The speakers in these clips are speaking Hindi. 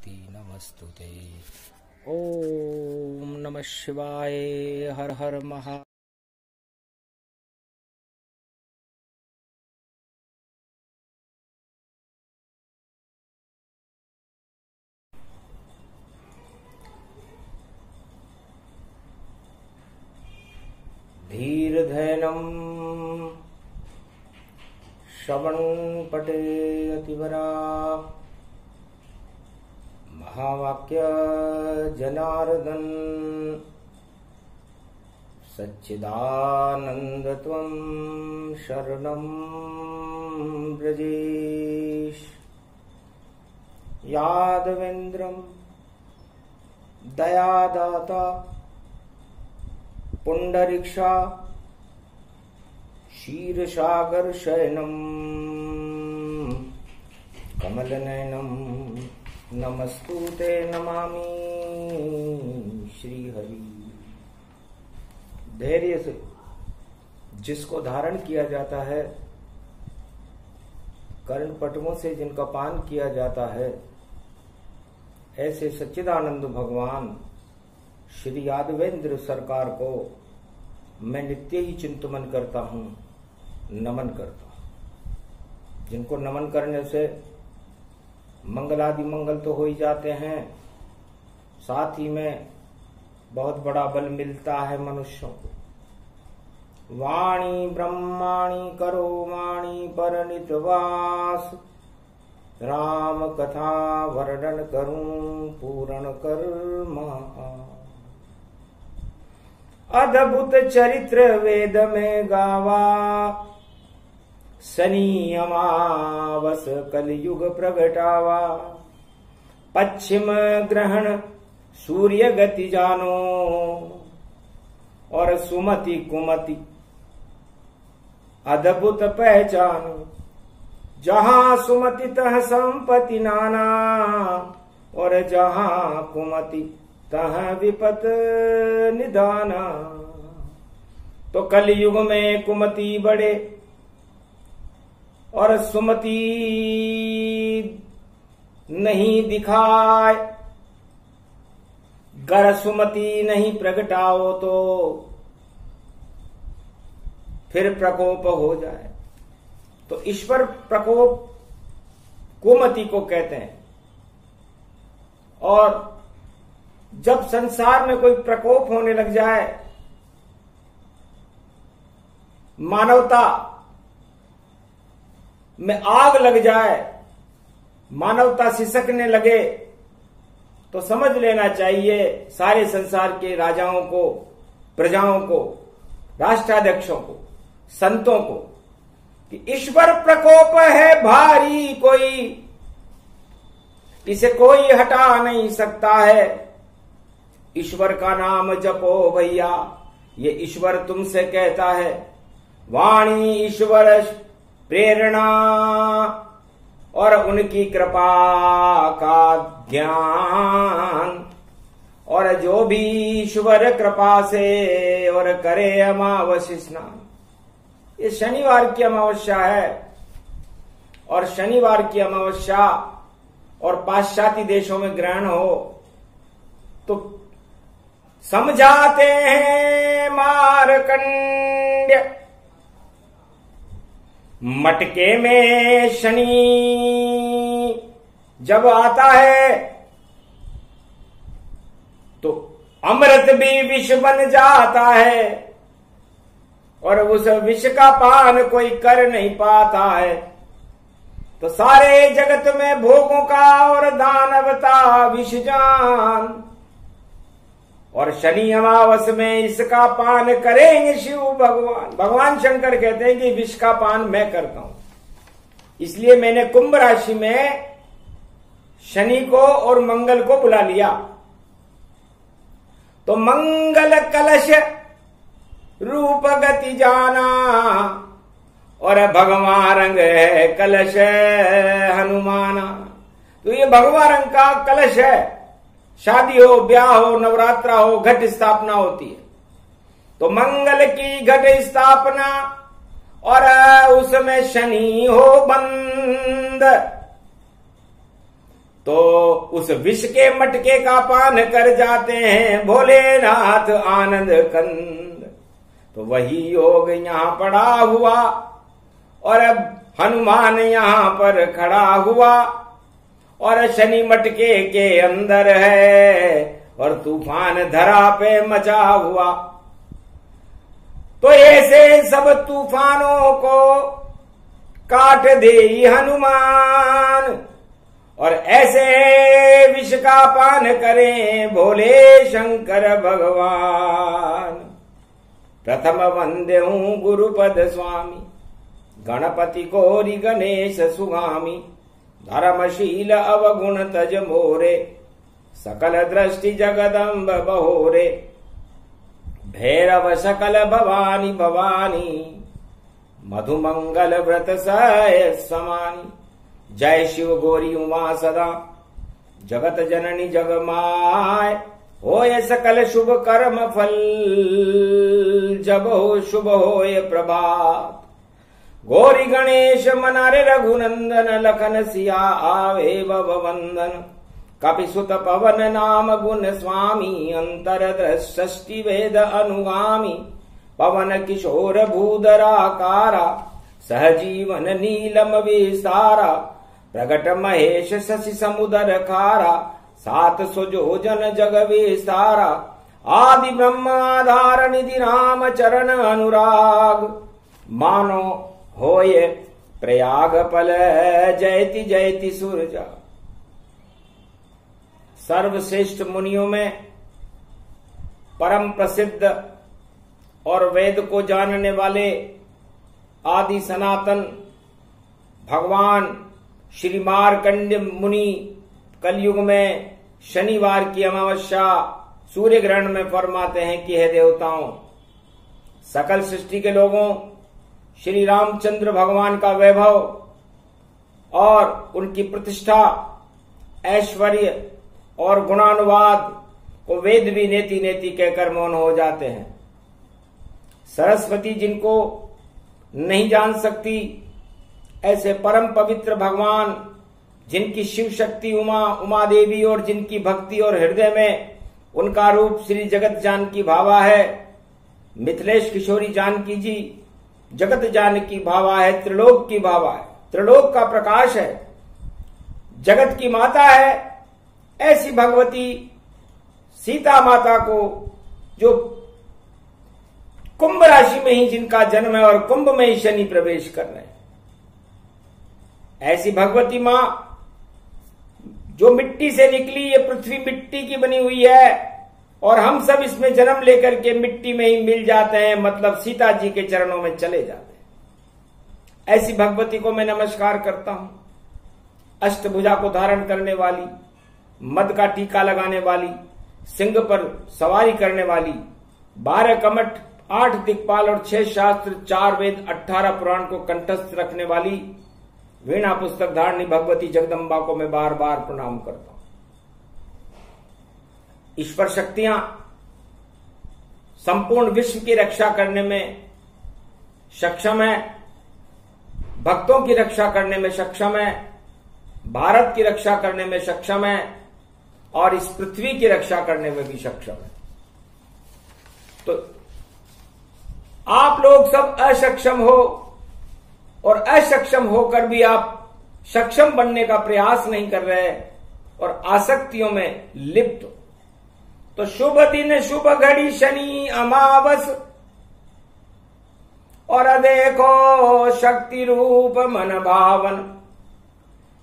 पार्वती नमस्तुते। ओम नमः शिवाय। हर हर महा। धीर्धैनम् श्रवणं पठे अतिवरा महावाक्य जनार्दन सच्चिदानंदत्वं शरणं ब्रजेश। यादवेन्द्रं दयादाता पुंडरीक्षा क्षीरसागर शयनम कमलनयनम नमस्तुते नमामि श्रीहरि। धैर्य से जिसको धारण किया जाता है, कर्णपटमों से जिनका पान किया जाता है, ऐसे सच्चिदानंद भगवान श्री यादवेंद्र सरकार को मैं नित्य ही चिंतन करता हूं, नमन करता हूं। जिनको नमन करने से मंगलादि मंगल तो हो ही जाते हैं, साथ ही में बहुत बड़ा बल मिलता है मनुष्यों को। वाणी ब्रह्माणी करो वाणी परनित वास, राम कथा वर्णन करूं पूर्ण कर्मा। अद्भुत चरित्र वेद में गावा, शनि अमावस कलयुग प्रगटावा। पश्चिम ग्रहण सूर्य गति जानो, और सुमति कुमति अद्भुत पहचानो। जहां सुमति तह संपत्ति नाना, और जहां कुमति तह विपत निदाना। तो कलयुग में कुमति बढ़े और सुमति नहीं दिखाए। गर सुमति नहीं प्रगटाओ तो फिर प्रकोप हो जाए। तो ईश्वर प्रकोप कुमति को कहते हैं। और जब संसार में कोई प्रकोप होने लग जाए, मानवता में आग लग जाए, मानवता सिसकने लगे, तो समझ लेना चाहिए सारे संसार के राजाओं को, प्रजाओं को, राष्ट्राध्यक्षों को, संतों को, कि ईश्वर प्रकोप है भारी कोई, इसे कोई हटा नहीं सकता है। ईश्वर का नाम जपो भैया, ये ईश्वर तुमसे कहता है। वाणी ईश्वर प्रेरणा, और उनकी कृपा का ज्ञान। और जो भी ईश्वर कृपा से और करे अमावस्या स्नान। ये शनिवार की अमावस्या है, और शनिवार की अमावस्या और पाश्चात्य देशों में ग्रहण हो तो समझाते हैं मार्कंड्य। मटके में शनि जब आता है तो अमृत भी विष बन जाता है, और उस विष का पान कोई कर नहीं पाता है। तो सारे जगत में भोगों का और दानवता विष जान। और शनि अमावस में इसका पान करेंगे शिव भगवान। भगवान शंकर कहते हैं कि विष का पान मैं करता हूं। इसलिए मैंने कुंभ राशि में शनि को और मंगल को बुला लिया। तो मंगल कलश रूप गति जाना, और भगवा रंग है कलश हनुमाना। तो ये भगवा रंग का कलश है। शादी हो, ब्याह हो, नवरात्रा हो, घट स्थापना होती है। तो मंगल की घट स्थापना, और उसमें शनि हो बंद। तो उस विष के मटके का पान कर जाते हैं भोलेनाथ आनंद कंद। तो वही योग यहां पड़ा हुआ और अब हनुमान यहां पर खड़ा हुआ और शनि मटके के अंदर है और तूफान धरा पे मचा हुआ। तो ऐसे सब तूफानों को काट दे हनुमान और ऐसे विष का पान करें भोले शंकर भगवान। प्रथम वंदे हूं गुरुपद स्वामी, गणपति गौरी गणेश सुगामी। धर्मशील अवगुण तज मोरे, सकल दृष्टि जगदम्ब बहोरे। भैरव सकल भवानी भवानी, मधुमंगल व्रत सय समानी। जय शिव गौरी उमा सदा, जगत जननी जगमाय। होय सकल शुभ कर्म फल, जब हो शुभ होय प्रभात। गौरी गणेश मनारे रघुनंदन, लखन सिया आवे भव वंदन। कपिसुत पवन नाम गुण स्वामी, अंतर षष्टि वेद अनुगामी। पवन किशोर भूधराकारा, सहजीवन नीलम विस्तारा। प्रगट महेश शशि समुदर खारा, 700 योजन जग विस्तारा। आदि ब्रह्म आधार निधि राम चरण अनुराग। मानो होय प्रयाग पल, जयति जयति सूरजा। सर्वश्रेष्ठ मुनियों में परम प्रसिद्ध और वेद को जानने वाले आदि सनातन भगवान श्री मार्कंड मुनि कलयुग में शनिवार की अमावस्या सूर्य ग्रहण में फरमाते हैं कि हे देवताओं, सकल सृष्टि के लोगों, श्री रामचंद्र भगवान का वैभव और उनकी प्रतिष्ठा, ऐश्वर्य और गुणानुवाद को वेद भी नेति नेति कहकर मौन हो जाते हैं। सरस्वती जिनको नहीं जान सकती, ऐसे परम पवित्र भगवान जिनकी शिव शक्ति उमा देवी और जिनकी भक्ति और हृदय में उनका रूप श्री जगत जानकी भावा है। मिथिलेश किशोरी जानकी जी जगत जानकी भावा है, त्रिलोक की भावा है, त्रिलोक का प्रकाश है, जगत की माता है। ऐसी भगवती सीता माता को जो कुंभ राशि में ही जिनका जन्म है और कुंभ में ही शनि प्रवेश कर रहे हैं, ऐसी भगवती मां जो मिट्टी से निकली, ये पृथ्वी मिट्टी की बनी हुई है और हम सब इसमें जन्म लेकर के मिट्टी में ही मिल जाते हैं, मतलब सीता जी के चरणों में चले जाते हैं। ऐसी भगवती को मैं नमस्कार करता हूं। अष्टभुजा को धारण करने वाली, मद का टीका लगाने वाली, सिंह पर सवारी करने वाली, 12 कमठ, 8 दिक्पाल और 6 शास्त्र, 4 वेद, 18 पुराण को कंठस्थ रखने वाली वीणा पुस्तक धारणी भगवती जगदम्बा को मैं बार बार प्रणाम करता हूं। ईश्वर शक्तियां संपूर्ण विश्व की रक्षा करने में सक्षम है, भक्तों की रक्षा करने में सक्षम है, भारत की रक्षा करने में सक्षम है और इस पृथ्वी की रक्षा करने में भी सक्षम है। तो आप लोग सब असक्षम हो और असक्षम होकर भी आप सक्षम बनने का प्रयास नहीं कर रहे और आसक्तियों में लिप्त हो। तो शुभ दिन शुभ घड़ी शनि अमावस और देखो शक्ति रूप मन भावन।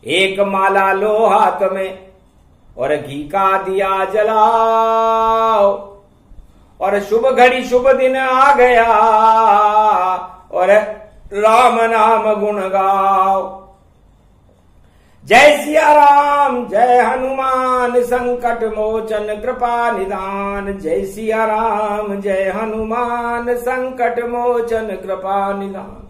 एक माला लो हाथ में और घी का दिया जलाओ और शुभ घड़ी शुभ दिन आ गया और राम नाम गुण गाओ। जय सिया राम जय हनुमान संकट मोचन कृपा निदान। जय सिया राम जय हनुमान संकट मोचन कृपा निदान।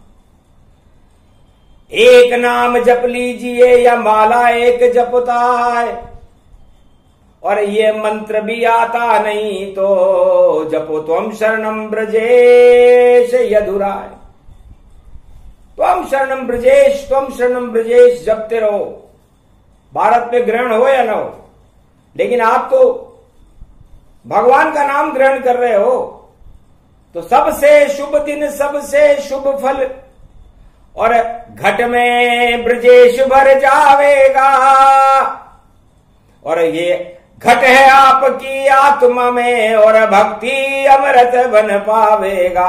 एक नाम जप लीजिए या माला एक जपता है और ये मंत्र भी आता नहीं तो जपो त्वम शरणम ब्रजेश यदुराय। त्वम शरणम ब्रजेश जपते रहो। भारत में ग्रहण हो या ना हो, लेकिन आप तो भगवान का नाम ग्रहण कर रहे हो। तो सबसे शुभ दिन, सबसे शुभ फल, और घट में ब्रजेश भर जावेगा। और ये घट है आपकी आत्मा में, और भक्ति अमृत बन पावेगा।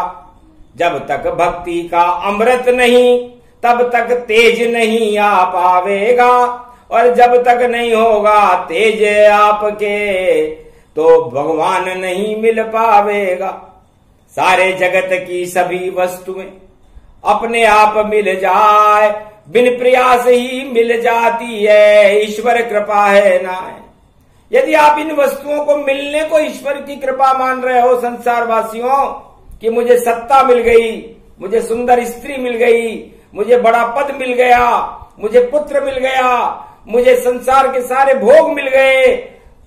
जब तक भक्ति का अमृत नहीं, तब तक तेज नहीं आ पावेगा, और जब तक नहीं होगा तेज आपके, तो भगवान नहीं मिल पावेगा। सारे जगत की सभी वस्तुएं अपने आप मिल जाए, बिन प्रयास ही मिल जाती है, ईश्वर कृपा है ना है। यदि आप इन वस्तुओं को मिलने को ईश्वर की कृपा मान रहे हो संसार वासियों, कि मुझे सत्ता मिल गई, मुझे सुंदर स्त्री मिल गई, मुझे बड़ा पद मिल गया, मुझे पुत्र मिल गया, मुझे संसार के सारे भोग मिल गए,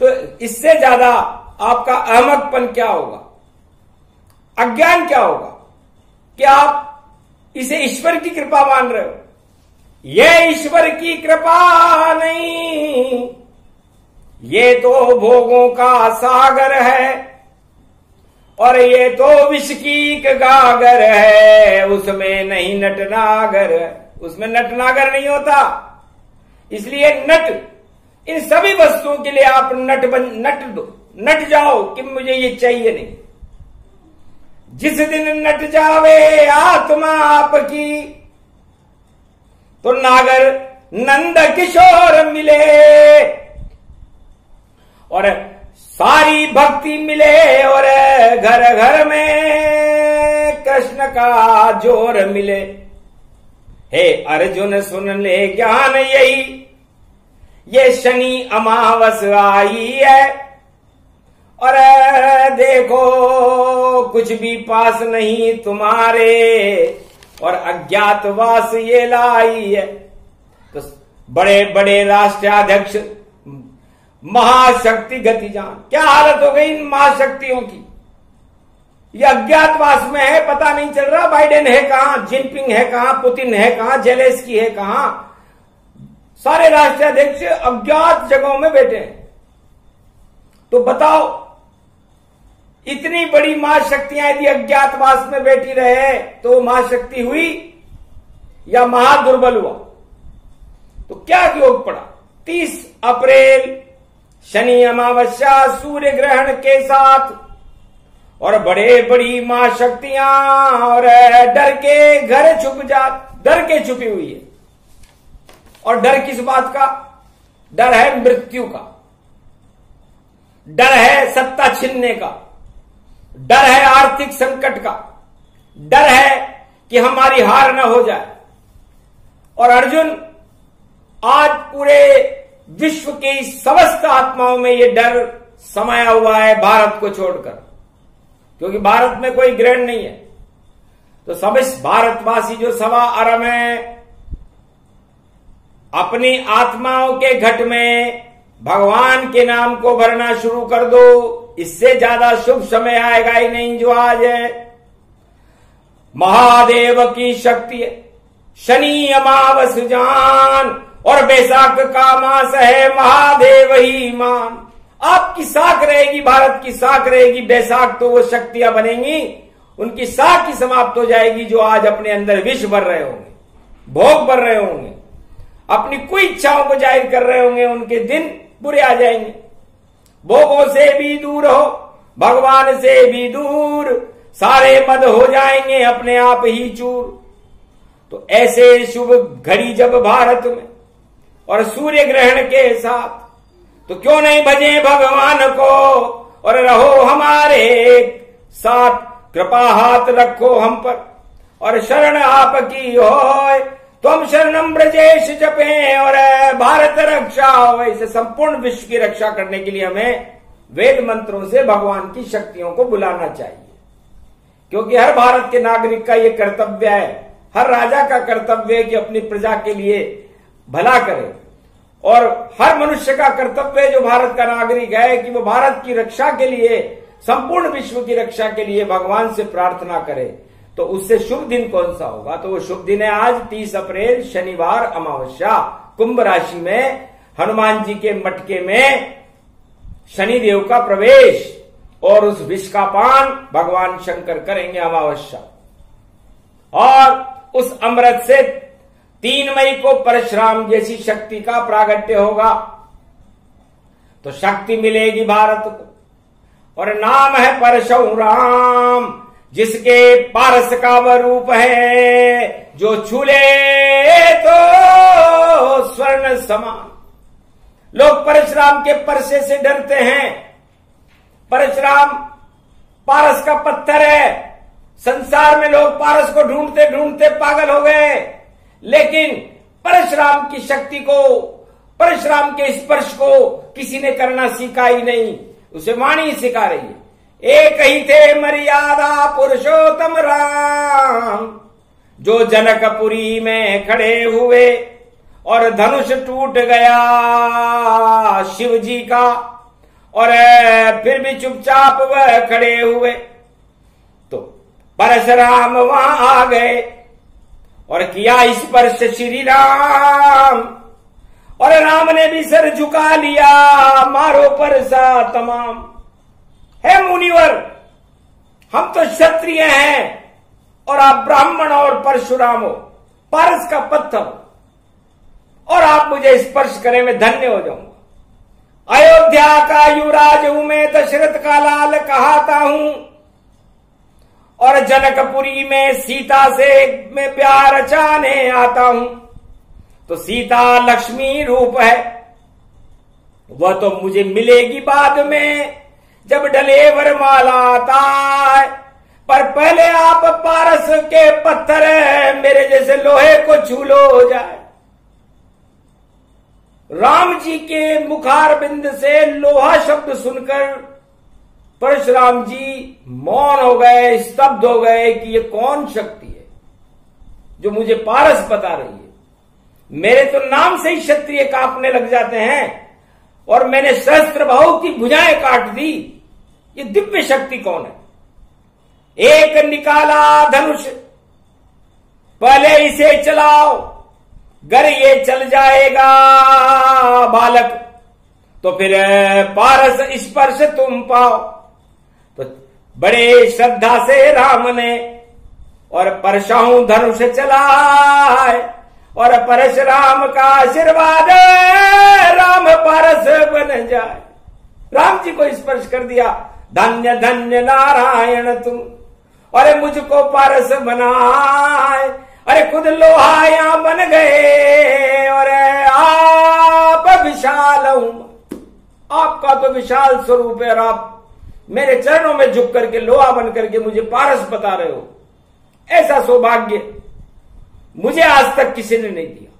तो इससे ज्यादा आपका अहमकपन क्या होगा, अज्ञान क्या होगा कि आप इसे ईश्वर की कृपा मान रहे हो। यह ईश्वर की कृपा नहीं, ये तो भोगों का सागर है, और ये तो विष की गागर है, उसमें नहीं नटनागर, उसमें नटनागर नहीं होता। इसलिए इन सभी वस्तुओं के लिए आप नट जाओ कि मुझे ये चाहिए नहीं। जिस दिन नट जावे आत्मा आपकी, तो नागर नंद किशोर मिले, और सारी भक्ति मिले, और घर घर में कृष्ण का जोर मिले। हे अर्जुन सुन ले ज्ञान यही, ये शनि अमावस आई है, और देखो कुछ भी पास नहीं तुम्हारे, और अज्ञातवास ये लाई है। तो बड़े बड़े राष्ट्राध्यक्ष, महाशक्ति गति जान, क्या हालत हो गई इन महाशक्तियों की। ये अज्ञातवास में है, पता नहीं चल रहा बाइडेन है कहां, जिनपिंग है कहां, पुतिन है कहां, जेलेंस्की है कहां। सारे राष्ट्राध्यक्ष अज्ञात जगहों में बैठे हैं। तो बताओ, इतनी बड़ी महाशक्तियां यदि अज्ञातवास में बैठी रहे तो महाशक्ति हुई या महादुर्बल हुआ? तो क्या योग पड़ा? 30 अप्रैल शनि अमावस्या सूर्य ग्रहण के साथ, और बड़े बड़ी महाशक्तियां और डर के घर डर के छुपी हुई है। और डर किस बात का? डर है मृत्यु का, डर है सत्ता छीनने का, डर है आर्थिक संकट का, डर है कि हमारी हार न हो जाए। और अर्जुन, आज पूरे विश्व की समस्त आत्माओं में यह डर समाया हुआ है भारत को छोड़कर, क्योंकि भारत में कोई ग्रहण नहीं है। तो सब भारतवासी जो 1.25 अरब हैं, अपनी आत्माओं के घट में भगवान के नाम को भरना शुरू कर दो। इससे ज्यादा शुभ समय आएगा ही नहीं जो आज है। महादेव की शक्ति है, शनि अमावस जान, और बैसाख का मास है महादेव ही मान। आपकी साख रहेगी, भारत की साख रहेगी, बैसाख तो वो शक्तियां बनेंगी, उनकी साख ही समाप्त हो जाएगी जो आज अपने अंदर विष भर रहे होंगे, भोग भर रहे होंगे, अपनी कोई इच्छाओं को जाहिर कर रहे होंगे। उनके दिन बुरे आ जाएंगे। भोगों से भी दूर हो, भगवान से भी दूर, सारे मद हो जाएंगे अपने आप ही चूर। तो ऐसे शुभ घड़ी जब भारत में और सूर्य ग्रहण के साथ, तो क्यों नहीं भजें भगवान को और रहो हमारे साथ। कृपा हाथ रखो हम पर और शरण आपकी होय, तुम शरणम ब्रजेश जपे और भारत रक्षा हो। इसे संपूर्ण विश्व की रक्षा करने के लिए हमें वेद मंत्रों से भगवान की शक्तियों को बुलाना चाहिए, क्योंकि हर भारत के नागरिक का यह कर्तव्य है, हर राजा का कर्तव्य है कि अपनी प्रजा के लिए भला करे, और हर मनुष्य का कर्तव्य है जो भारत का नागरिक है कि वो भारत की रक्षा के लिए, संपूर्ण विश्व की रक्षा के लिए भगवान से प्रार्थना करे। तो उससे शुभ दिन कौन सा होगा? तो वो शुभ दिन है आज 30 अप्रैल शनिवार अमावस्या, कुंभ राशि में हनुमान जी के मटके में शनिदेव का प्रवेश और उस विष का पान भगवान शंकर करेंगे अमावस्या। और उस अमृत से 3 मई को परशुराम जैसी शक्ति का प्रागट्य होगा, तो शक्ति मिलेगी भारत को। और नाम है परशुराम, जिसके पारस का वह रूप है, जो छूले तो स्वर्ण समान। लोग परशुराम के परसे से डरते हैं। परशुराम पारस का पत्थर है। संसार में लोग पारस को ढूंढते ढूंढते पागल हो गए, लेकिन परशुराम की शक्ति को, परशुराम के स्पर्श को किसी ने करना सीखा ही नहीं। उसे वाणी सिखा रही है। एक ही थे मर्यादा पुरुषोत्तम राम, जो जनकपुरी में खड़े हुए और धनुष टूट गया शिव जी का, और फिर भी चुपचाप वह खड़े हुए। तो परशुराम वहां आ गए और किया स्पर्श श्री राम, और राम ने भी सर झुका लिया, मारो परसा तमाम। है मुनिवर, हम तो क्षत्रिय हैं और आप ब्राह्मण और परशुराम हो, पारस का पत्थर, और आप मुझे स्पर्श करें, मैं धन्य हो जाऊंगा। अयोध्या का युवराज हूं मैं, दशरथ का लाल कहाता हूं, और जनकपुरी में सीता से मैं प्यार रचाने आता हूं। तो सीता लक्ष्मी रूप है, वह तो मुझे मिलेगी बाद में, जब डले वरमाला आता है। पर पहले आप पारस के पत्थर मेरे जैसे लोहे को छूलो हो जाए। राम जी के मुखारबिंद से लोहा शब्द सुनकर परशुराम जी मौन हो गए, स्तब्ध हो गए कि ये कौन शक्ति है जो मुझे पारस बता रही है। मेरे तो नाम से ही क्षत्रिय कांपने लग जाते हैं, और मैंने सहस्त्र बाहु की भुजाएं काट दी। ये दिव्य शक्ति कौन है? एक निकाला धनुष, पहले इसे चलाओ, गर ये चल जाएगा बालक, तो फिर पारस स्पर्श तुम पाओ। तो बड़े श्रद्धा से राम ने और परशुराम धनुष चलाए, और परशुराम का आशीर्वाद राम पारस बन जाए। राम जी को स्पर्श कर दिया, धन्य धन्य नारायण तुम, अरे मुझको पारस बनाए। अरे खुद लोहा यहां बन गए, और आप विशाल हूं, आपका तो विशाल स्वरूप है, और आप मेरे चरणों में झुक करके लोहा बन करके मुझे पारस बता रहे हो। ऐसा सौभाग्य मुझे आज तक किसी ने नहीं दिया।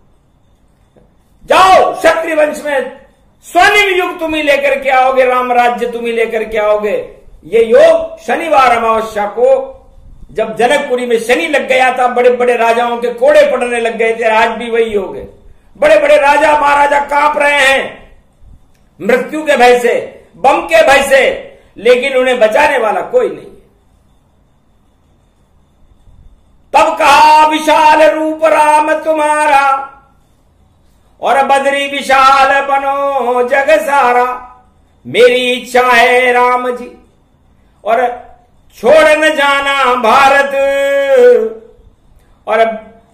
जाओ क्षत्रिय वंश में स्वर्णिम युग तुम ही लेकर के आओगे, राम राज्य तुम ही लेकर के आओगे। ये योग शनिवार अमावस्या को, जब जनकपुरी में शनि लग गया था, बड़े बड़े राजाओं के कोड़े पड़ने लग गए थे। आज भी वही योग है। बड़े बड़े राजा महाराजा कांप रहे हैं मृत्यु के भय से, बम के भय से, लेकिन उन्हें बचाने वाला कोई नहीं। तब कहा विशाल रूप राम तुम्हारा, और बद्री विशाल बनो जग सारा। मेरी इच्छा है राम जी, और छोड़ न जाना भारत, और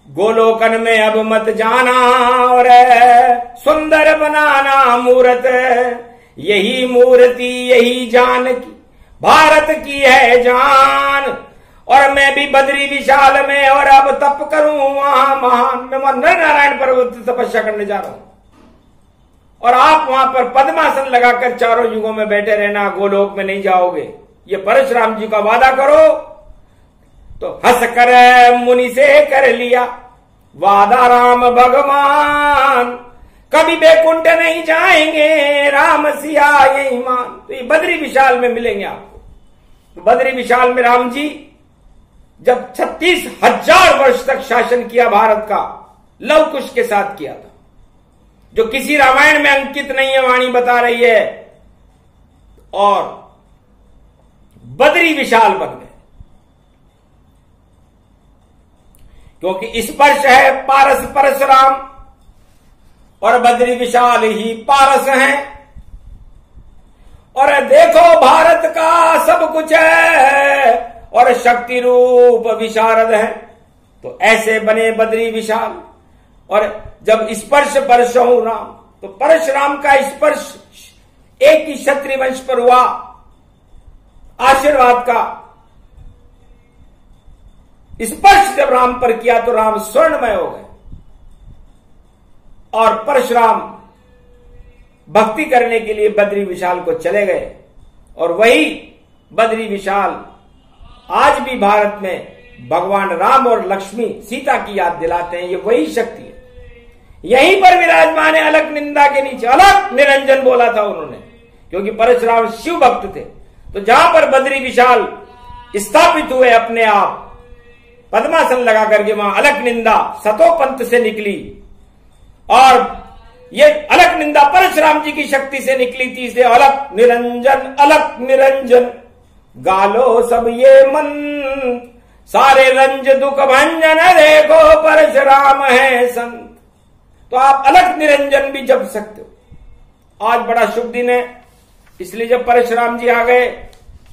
गोलोकन में अब मत जाना, और सुंदर बनाना मूरत। यही मूर्ति यही जान की, भारत की है जान। और मैं भी बद्री विशाल में, और अब तप करूं वहां महान। मैं नर नारायण पर्वत तपस्या करने जा रहा हूं, और आप वहां पर पद्मासन लगाकर चारों युगों में बैठे रहना, गोलोक में नहीं जाओगे। ये परशुराम जी का वादा करो। तो हंस कर मुनि से कर लिया वादा राम भगवान, कभी बैकुंठ नहीं जाएंगे, राम सिया यही मान। तो ये बद्री विशाल में मिलेंगे आपको। तो बद्री विशाल में राम जी जब 36,000 वर्ष तक शासन किया भारत का, लव कुश के साथ किया था, जो किसी रामायण में अंकित नहीं है, वाणी बता रही है। और बद्री विशाल बन गए, क्योंकि स्पर्श है पारस परशुराम, और बद्री विशाल ही पारस हैं। और देखो भारत का सब कुछ है और शक्ति रूप विशारद है। तो ऐसे बने बद्री विशाल। और जब स्पर्श परशु राम, तो परशुराम का स्पर्श एक ही क्षत्रिय वंश पर हुआ आशीर्वाद का स्पर्श जब राम पर किया तो राम स्वर्णमय हो गए। और परशुराम भक्ति करने के लिए बद्री विशाल को चले गए। और वही बद्री विशाल आज भी भारत में भगवान राम और लक्ष्मी सीता की याद दिलाते हैं। ये वही शक्ति है। यहीं पर विराजमान है अलकनंदा के नीचे। अलक निरंजन बोला था उन्होंने, क्योंकि परशुराम शिव भक्त थे। तो जहां पर बद्री विशाल स्थापित हुए अपने आप पद्मासन लगा करके, वहां अलकनंदा सतोपंथ से निकली। और ये अलकनंदा परशुराम जी की शक्ति से निकली थी। इसलिए अलक निरंजन गालो सब ये मन, सारे रंज दुख भंजन देखो परशुराम है संत। तो आप अलक निरंजन भी जप सकते हो। आज बड़ा शुभ दिन है, इसलिए जब परशुराम जी आ गए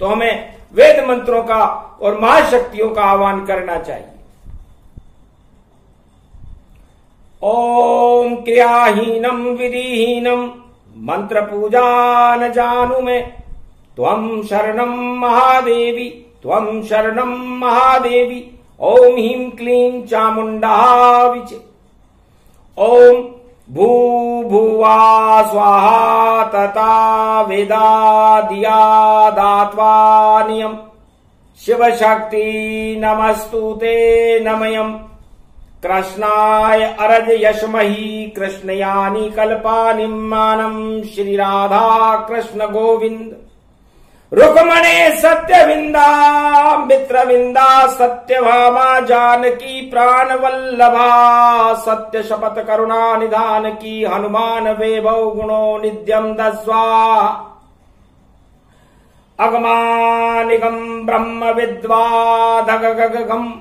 तो हमें वेद मंत्रों का और महाशक्तियों का आह्वान करना चाहिए। ओम क्रियाहीनम विधिहीनम मंत्र पूजा न जानू मैं, त्वं शरणम महादेवी त्वं शरणम महादेवी। ओम ह्रीं क्लीं चामुंडा विचे। ओम भू भुवा स्वाहा तथा वेदा दिया दात्वा नियम, शिव शक्ति नमस्तुते नमयम। कृष्णाय अरज यशमही कृष्णयानी कल्पानि मानम, श्री राधा कृष्ण गोविंद। रुक्मणे सत्यविंदा मित्रविंदा, सत्यभामा जानकी प्राण वल्लभा। सत्य शपथ करुणा निधान की, हनुमान वैभव गुणो नित्यम दस्वा। अगमानिगम ब्रह्म विद्वाधगगगम,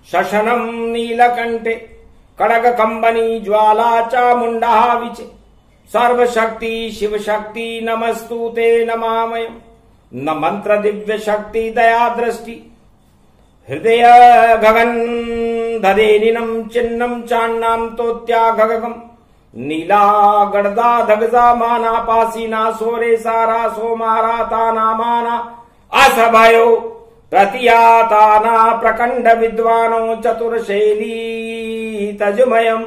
शशनम नीलकंठे कड़ग कंबनी ज्वाला चामुंडा विचे। सर्वशक्ति शिव शक्ति नमस्तुते नमामयम्। न मंत्र दिव्य शक्ति दया दृष्टि, हृदय गगन दधेनिनम चिन्नम चान्नाम तोत्या गगगम। नीला गड़दा धगजा माना पासीना, सोरे सारा सोमारा ताना माना। असभयो प्रतियाताना प्रकंड विद्वानो, चतुर्शैली तजुमयम।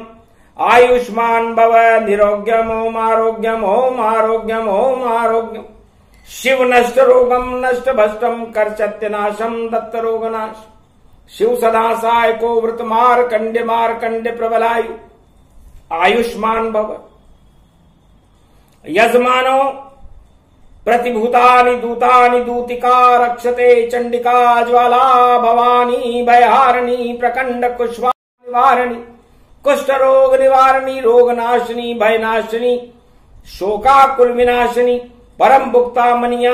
आयुष्मान भव निरोग्यम ओम आरोग्यम ओम आरोग्यम ओम आरोग्यम। शिव नष्ट रोगम नष्ट भष्टम करचत्यनाशम दत्त रोगनाश। शिव सदा साय को वृत मारकंडे प्रबलायु। आयुष्मान भव। यजमानो प्रतिभूतानि दूतानि दूतिका रक्षते, चंडिका ज्वाला भवानी भयहारिणी। प्रकंड कुष्मा निवारिणी, कुष्ठ रोग निवारिणी। रोगनाशिनी भयनाशिनी, शोकाकुल विनाशिनी। परम भुक्ता मनिया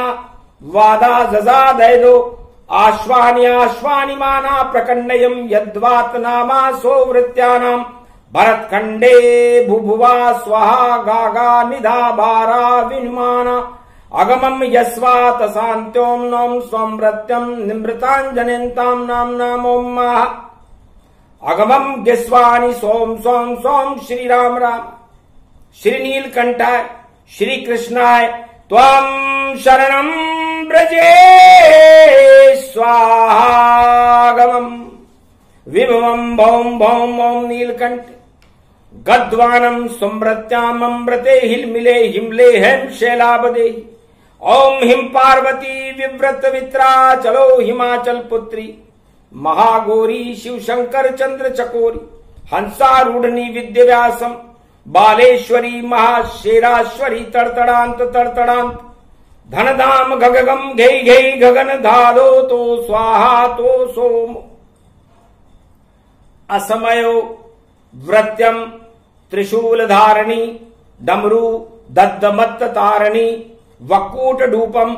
वादा जजा दैदो। आश्वानि माना प्रकंडयम, यद्वात नामा सोवृत्यानाम। भरतखंडे भुभुवा स्वाहा गागा निधा भारा विनुमाना। अगमम यस्वात शांत्योम नोम स्वमृत्यम निमृतांजनेन्ताम नाम नामोम महा। अगमम गिस्वानि सोम सोम सोम श्री राम राम। श्री नीलकंठाय श्री कृष्णाय त्वं शरणं ब्रजे स्वाहागमम्। विभवं भौम भौम ओम नीलकंठ। गद्वानम सुमृत्याम अमृते हिलमिले हिमले हेम शैलाबदे। ओम हिम पार्वती विव्रत वित्रा चलो हिमाचल पुत्री। महागौरी शिव शंकर चंद्र चकोरी। हंसारूढ़नी विद्य व्यासम। बालेश्वरी महाशेराश्वरी तड़तड़ांत तड़तड़ांत। धनधाम गगगम घै घै गगन धादो तो स्वाहा तो सोम। असमयो व्रत्यम त्रिशूल धारणी। डमरू दद्दमत्त तारणी। वक्कूट डूपम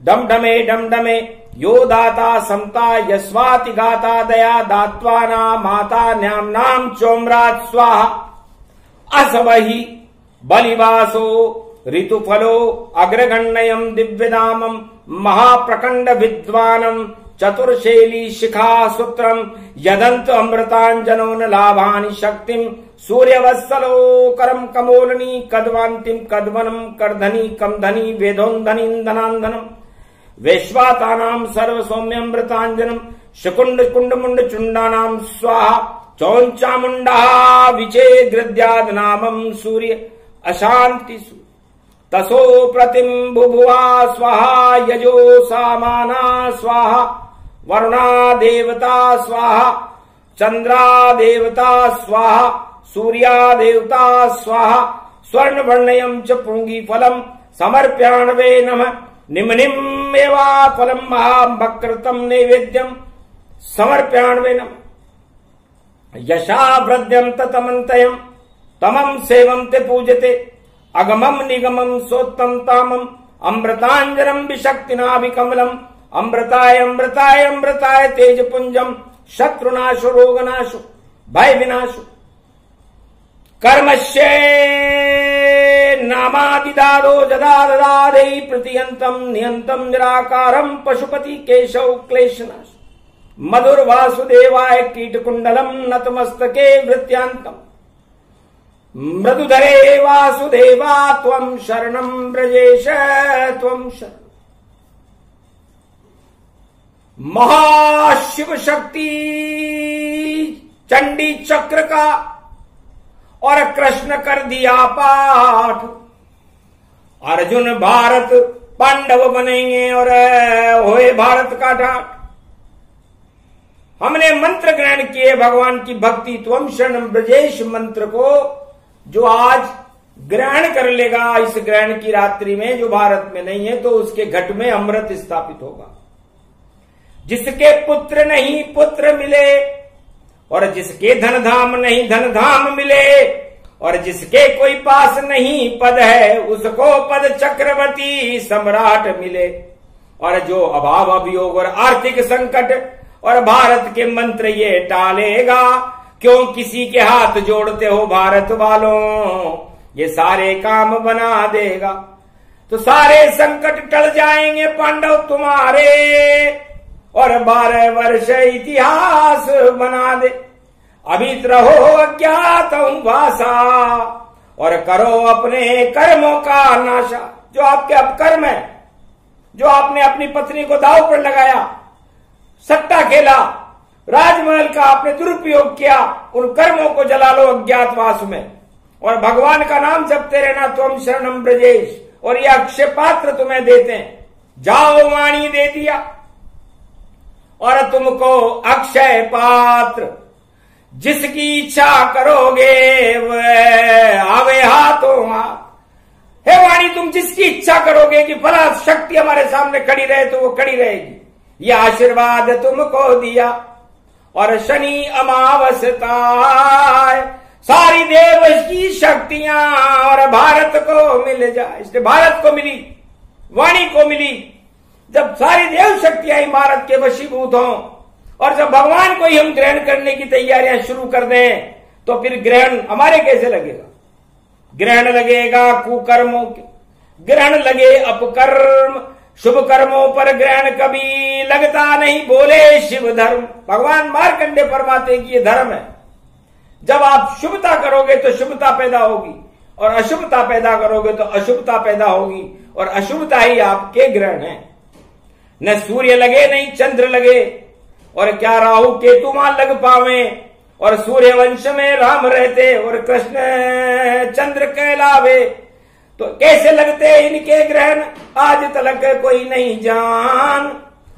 डमडमे डमडमे। यो दाता समता यस्वाति गाता दया दात्वाना माता न्याम नाम चोम्रात स्वाहा। असवही बलिवासो ऋतुफलो अग्रगण्यम दिव्यदामम महाप्रकंड विद्वानम चतुर्शैली शिखा सूत्रम यदंत अमृतांजनो न लाभानि शक्तिम सूर्यवत्सलो करम कमोलनी कद्वांतिम कद्वनम करधनी कमधनी वेदोंधनी धनांधनम वैश्वातानाम सर्व सौम्यमृतांजनम शकुंड कुंड मुंड चुंडानाम स्वाहा चौंचामुंडा विचे गृद्याद नामम सूर्य अशांति तसो प्रतिम बुभुआ स्वाहा यजो सामाना स्वाहा वरुणा देवता स्वाहा चंद्रा देवता स्वाहा सूर्या देवता स्वाहा स्वर्ण वर्णयम च पुंगी फलम समर्प्याणवे नमः निम्निम एवा फलम महाभक्रतम नैवेद्यम समर्प्याणवे नमः यशा वृद्ध्यम ततमन्तयम तमम सेवम ते पूजते अगमम निगमम सोत्तम तामम अमृतांजनम विशक्तिना विकमलम अमृताय अमृताय अमृताय तेज पुंजम शत्रुनाशो रोगनाशो भय विनाशो कर्मश्य नामादिदादो जदा ददादे प्रतियंतम नियंतम निराकारम पशुपति केशव क्लेशनाश मधुर वासुदेवाय कीटकुंडलम नतमस्तके वृत्यांतम मृदुधरे वासुदेवा त्वं शरणं ब्रजेश त्वं शरण महाशिव शक्ति चंडी चक्र का और कृष्ण कर दिया पाठ अर्जुन भारत पांडव बनेंगे और होए भारत का ठाट हमने मंत्र ग्रहण किए भगवान की भक्ति त्वं शरणं ब्रजेश मंत्र को जो आज ग्रहण कर लेगा इस ग्रहण की रात्रि में जो भारत में नहीं है तो उसके घट में अमृत स्थापित होगा जिसके पुत्र नहीं पुत्र मिले और जिसके धन धाम नहीं धन धाम मिले और जिसके कोई पास नहीं पद है उसको पद चक्रवर्ती सम्राट मिले और जो अभाव अभियोग और आर्थिक संकट और भारत के मंत्र ये टालेगा क्यों किसी के हाथ जोड़ते हो भारत वालों ये सारे काम बना देगा तो सारे संकट टल जाएंगे पांडव तुम्हारे और 12 वर्ष इतिहास बना दे अभी रहो अज्ञात भाषा और करो अपने कर्मों का नाशा जो आपके अपकर्म है जो आपने अपनी पत्नी को दांव पर लगाया सट्टा खेला राजमहल का आपने दुरुपयोग किया उन कर्मों को जला लो अज्ञातवास में और भगवान का नाम जपते रहना त्वं शरणं ब्रजेश और ये अक्षय पात्र तुम्हें देते हैं जाओ वाणी दे दिया और तुमको अक्षय पात्र जिसकी इच्छा करोगे वह आवे हाथों हाथ हे वाणी तुम जिसकी इच्छा करोगे कि फला शक्ति हमारे सामने खड़ी रहे तो वो खड़ी रहेगी यह आशीर्वाद तुमको दिया और शनि अमावस्या सारी देव की शक्तियां और भारत को मिल जाए इसलिए भारत को मिली वाणी को मिली जब सारी देव शक्तियां भारत के वशीभूत हों और जब भगवान को ही हम ग्रहण करने की तैयारियां शुरू कर दें तो फिर ग्रहण हमारे कैसे लगेगा ग्रहण लगेगा कुकर्मों के ग्रहण लगे अपकर्म शुभ कर्मों पर ग्रहण कभी लगता नहीं बोले शिव धर्म भगवान मार्कंडे फरमाते कि ये धर्म है जब आप शुभता करोगे तो शुभता पैदा होगी और अशुभता पैदा करोगे तो अशुभता पैदा होगी और अशुभता ही आपके ग्रहण है न सूर्य लगे नहीं चंद्र लगे और क्या राहु केतु वहां लग पावे और सूर्य वंश में राम रहते और कृष्ण चंद्र कहलावे तो कैसे लगते इनके ग्रहण आज तक कोई नहीं जान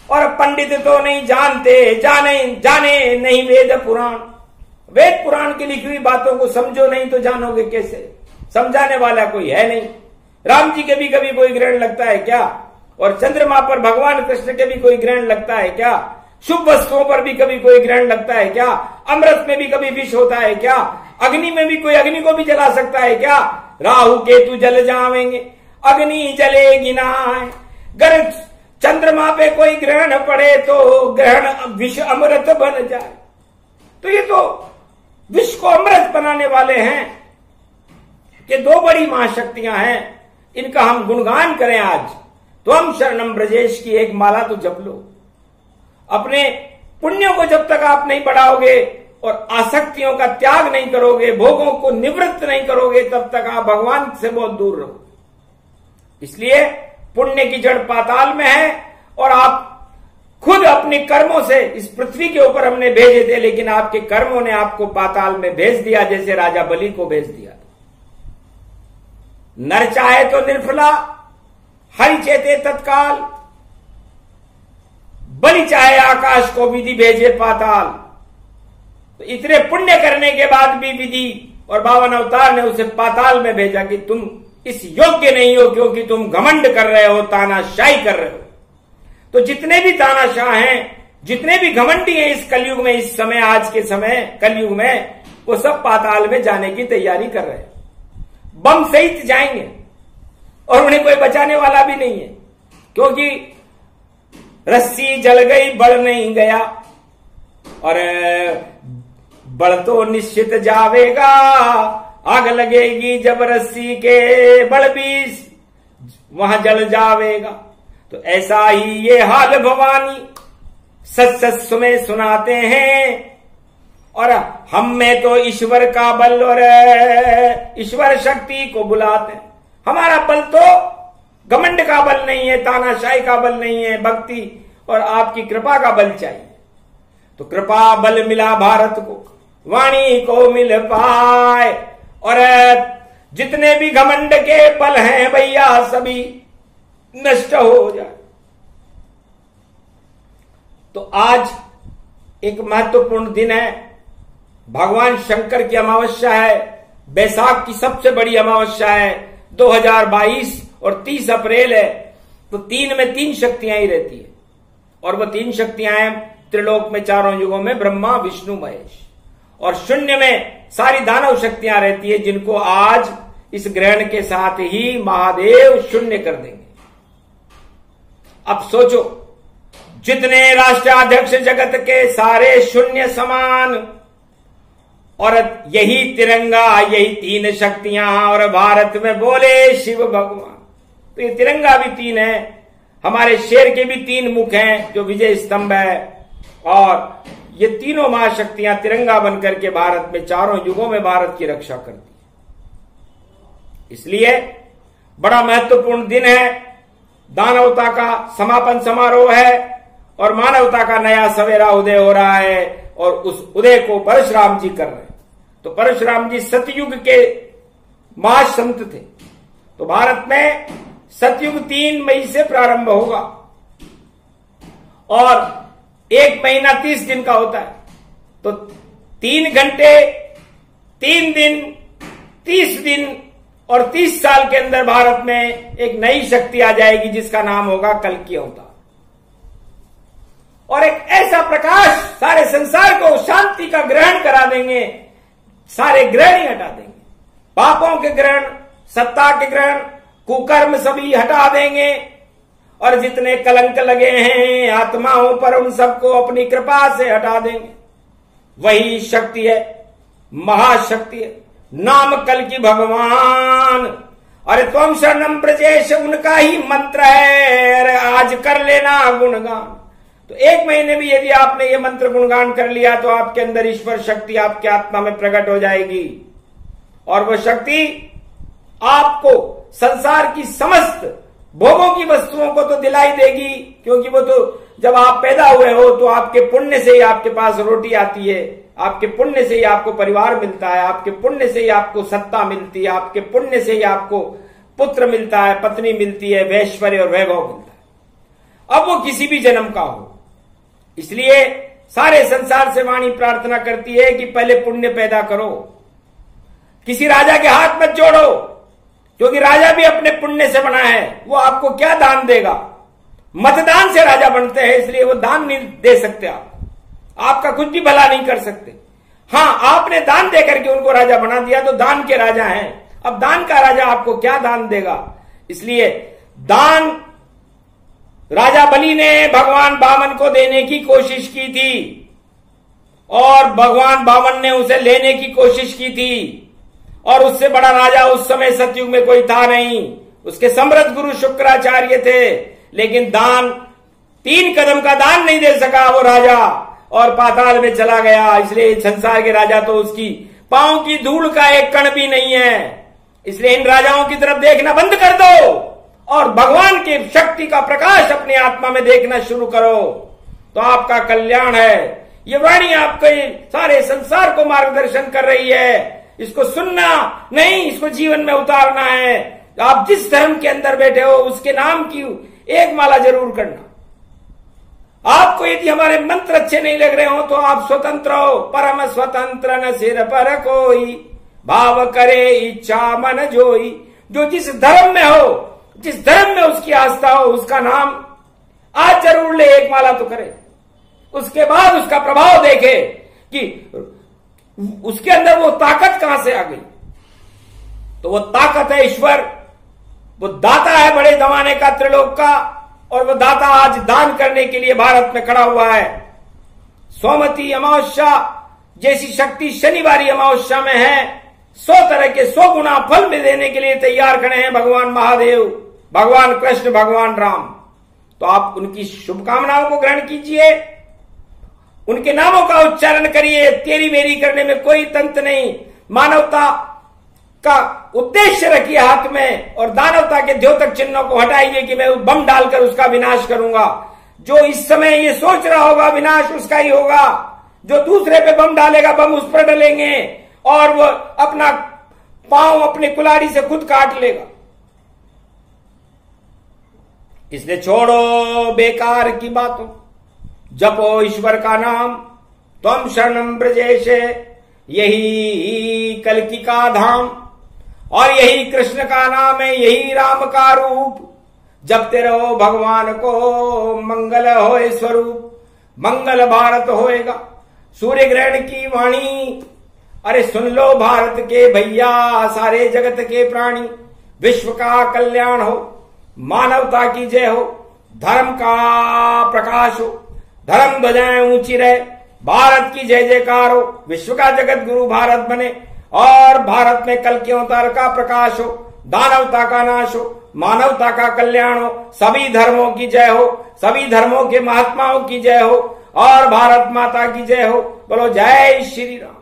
और पंडित तो नहीं जानते जाने नहीं वेद पुराण की लिखी हुई बातों को समझो नहीं तो जानोगे कैसे समझाने वाला कोई है नहीं राम जी के भी कभी कोई ग्रहण लगता है क्या और चंद्रमा पर भगवान कृष्ण के भी कोई ग्रहण लगता है क्या शुभ वस्तुओं पर भी कभी कोई ग्रहण लगता है क्या अमृत में भी कभी विष होता है क्या अग्नि में भी कोई अग्नि को भी जला सकता है क्या राहु केतु जल जावेंगे अग्नि जलेगी ना अगर चंद्रमा पे कोई ग्रहण पड़े तो ग्रहण विष अमृत बन जाए तो ये तो विष को अमृत बनाने वाले हैं ये दो बड़ी महाशक्तियां हैं, इनका हम गुणगान करें आज। त्वं शरणं ब्रजेश की एक माला तो जप लो। अपने पुण्यों को जब तक आप नहीं बढ़ाओगे और आसक्तियों का त्याग नहीं करोगे, भोगों को निवृत्त नहीं करोगे, तब तक आप भगवान से बहुत दूर रहोगे। इसलिए पुण्य की जड़ पाताल में है और आप खुद अपने कर्मों से इस पृथ्वी के ऊपर हमने भेजे थे, लेकिन आपके कर्मों ने आपको पाताल में भेज दिया, जैसे राजा बलि को भेज दिया। नर चाहे तो निर्फला, हरि चेते तत्काल, बलि चाहे आकाश को विधि भेजे पाताल। तो इतने पुण्य करने के बाद भी विधि और 52 अवतार ने उसे पाताल में भेजा कि तुम इस योग्य नहीं हो, क्योंकि तुम घमंड कर रहे हो, तानाशाही कर रहे हो। तो जितने भी तानाशाह हैं, जितने भी घमंडी हैं इस कलयुग में, इस समय, आज के समय कलयुग में, वो सब पाताल में जाने की तैयारी कर रहे हैं। बम सहित जाएंगे और उन्हें कोई बचाने वाला भी नहीं है, क्योंकि रस्सी जल गई, बढ़ नहीं गया, और बढ़ तो निश्चित जावेगा, आग लगेगी जब रस्सी के बढ़ भी वहां जल जावेगा। तो ऐसा ही ये हाल भवानी सच सच सुने सुनाते हैं, और हम में तो ईश्वर का बल और ईश्वर शक्ति को बुलाते हैं। हमारा बल तो घमंड का बल नहीं है, तानाशाही का बल नहीं है, भक्ति और आपकी कृपा का बल चाहिए। तो कृपा बल मिला भारत को, वाणी को मिल पाए, और जितने भी घमंड के बल हैं भैया सभी नष्ट हो जाए। तो आज एक महत्वपूर्ण दिन है, भगवान शंकर की अमावस्या है, बैसाख की सबसे बड़ी अमावस्या है, 2022 और 30 अप्रैल है। तो 3 में 3 शक्तियां ही रहती है, और वो 3 शक्तियां हैं त्रिलोक में, चारों युगों में ब्रह्मा विष्णु महेश, और शून्य में सारी दानव शक्तियां रहती है, जिनको आज इस ग्रहण के साथ ही महादेव शून्य कर देंगे। अब सोचो, जितने राष्ट्राध्यक्ष जगत के सारे शून्य समान, और यही तिरंगा, यही 3 शक्तियां, और भारत में बोले शिव भगवान। तो ये तिरंगा भी 3 है, हमारे शेर के भी 3 मुख हैं जो विजय स्तंभ है, और ये तीनों महाशक्तियां तिरंगा बनकर के भारत में, चारों युगों में भारत की रक्षा करती है। इसलिए बड़ा महत्वपूर्ण दिन है, दानवता का समापन समारोह है, और मानवता का नया सवेरा उदय हो रहा है, और उस उदय को परशुराम जी कर रहे हैं। तो परशुराम जी सतयुग के महासंत थे। तो भारत में सतयुग 3 मई से प्रारंभ होगा, और 1 महीना 30 दिन का होता है। तो 3 घंटे 3 दिन 30 दिन और 30 साल के अंदर भारत में एक नई शक्ति आ जाएगी, जिसका नाम होगा कल्कि अवतार। और एक ऐसा प्रकाश सारे संसार को शांति का ग्रहण करा देंगे, सारे ग्रहण ही हटा देंगे, पापों के ग्रहण, सत्ता के ग्रहण, कुकर्म सभी हटा देंगे, और जितने कलंक लगे हैं आत्माओं पर, उन सबको अपनी कृपा से हटा देंगे। वही शक्ति है, महाशक्ति है, नाम कल्कि भगवान। अरे त्वं शरणं ब्रजेश उनका ही मंत्र है, अरे आज कर लेना गुणगान। तो 1 महीने में यदि आपने ये मंत्र गुणगान कर लिया, तो आपके अंदर ईश्वर शक्ति आपके आत्मा में प्रकट हो जाएगी, और वह शक्ति आपको संसार की समस्त भोगों की वस्तुओं को तो दिलाई देगी, क्योंकि वो तो जब आप पैदा हुए हो तो आपके पुण्य से ही आपके पास रोटी आती है, आपके पुण्य से ही आपको परिवार मिलता है, आपके पुण्य से ही आपको सत्ता मिलती है, आपके पुण्य से ही आपको पुत्र मिलता है, पत्नी मिलती है, ऐश्वर्य और वैभव मिलता है, अब वो किसी भी जन्म का हो। इसलिए सारे संसार से वाणी प्रार्थना करती है कि पहले पुण्य पैदा करो, किसी राजा के हाथ मत जोड़ो, क्योंकि राजा भी अपने पुण्य से बना है। वो आपको क्या दान देगा? मतदान से राजा बनते हैं, इसलिए वो दान नहीं दे सकते, आपका कुछ भी भला नहीं कर सकते। हाँ, आपने दान देकर के उनको राजा बना दिया तो दान के राजा हैं। अब दान का राजा आपको क्या दान देगा? इसलिए दान राजा बलि ने भगवान वामन को देने की कोशिश की थी, और भगवान वामन ने उसे लेने की कोशिश की थी, और उससे बड़ा राजा उस समय सतयुग में कोई था नहीं। उसके समृद्ध गुरु शुक्राचार्य थे, लेकिन दान 3 कदम का दान नहीं दे सका वो राजा और पाताल में चला गया। इसलिए संसार के राजा तो उसकी पांव की धूल का एक कण भी नहीं है। इसलिए इन राजाओं की तरफ देखना बंद कर दो और भगवान की शक्ति का प्रकाश अपनी आत्मा में देखना शुरू करो, तो आपका कल्याण है। ये वाणी आपके सारे संसार को मार्गदर्शन कर रही है। इसको सुनना नहीं, इसको जीवन में उतारना है। आप जिस धर्म के अंदर बैठे हो उसके नाम की एक माला जरूर करना। आपको यदि हमारे मंत्र अच्छे नहीं लग रहे हो तो आप स्वतंत्र हो। परम स्वतंत्र न सिर पर कोई, भाव करे इच्छा मन जोई। जो जिस धर्म में हो, जिस धर्म में उसकी आस्था हो, उसका नाम आज जरूर ले, एक माला तो करे। उसके बाद उसका प्रभाव देखे कि उसके अंदर वो ताकत कहां से आ गई। तो वो ताकत है ईश्वर, वो दाता है बड़े जमाने का, त्रिलोक का, और वो दाता आज दान करने के लिए भारत में खड़ा हुआ है। सोमवती अमावस्या जैसी शक्ति शनिवारी अमावस्या में है। 100 तरह के 100 गुना फल में देने के लिए तैयार खड़े हैं भगवान महादेव, भगवान कृष्ण, भगवान राम। तो आप उनकी शुभकामनाओं को ग्रहण कीजिए, उनके नामों का उच्चारण करिए। तेरी मेरी करने में कोई तंत्र नहीं। मानवता का उद्देश्य रखिए हाथ में और दानवता के द्योतक चिन्हों को हटाइए कि मैं बम डालकर उसका विनाश करूंगा। जो इस समय ये सोच रहा होगा विनाश उसका ही होगा। जो दूसरे पे बम डालेगा, बम उस पर डलेंगे और वो अपना पांव अपने कुल्हाड़ी से खुद काट लेगा। इसलिए छोड़ो बेकार की बातों, जपो ईश्वर का नाम, त्वम शरणं ब्रजेश। यही कल्कि का धाम और यही कृष्ण का नाम है, यही राम का रूप। जपते रहो भगवान को, मंगल होए स्वरूप, मंगल भारत होएगा। सूर्य ग्रहण की वाणी, अरे सुन लो भारत के भैया, सारे जगत के प्राणी। विश्व का कल्याण हो, मानवता की जय हो, धर्म का प्रकाश हो, धर्म ध्वजाएं ऊंची रहे, भारत की जय जयकार हो, विश्व का जगत गुरु भारत बने और भारत में कल के अवतार का प्रकाश हो, दानवता का नाश हो, मानवता का कल्याण हो, सभी धर्मों की जय हो, सभी धर्मों के महात्माओं की जय हो और भारत माता की जय हो। बोलो जय श्री राम।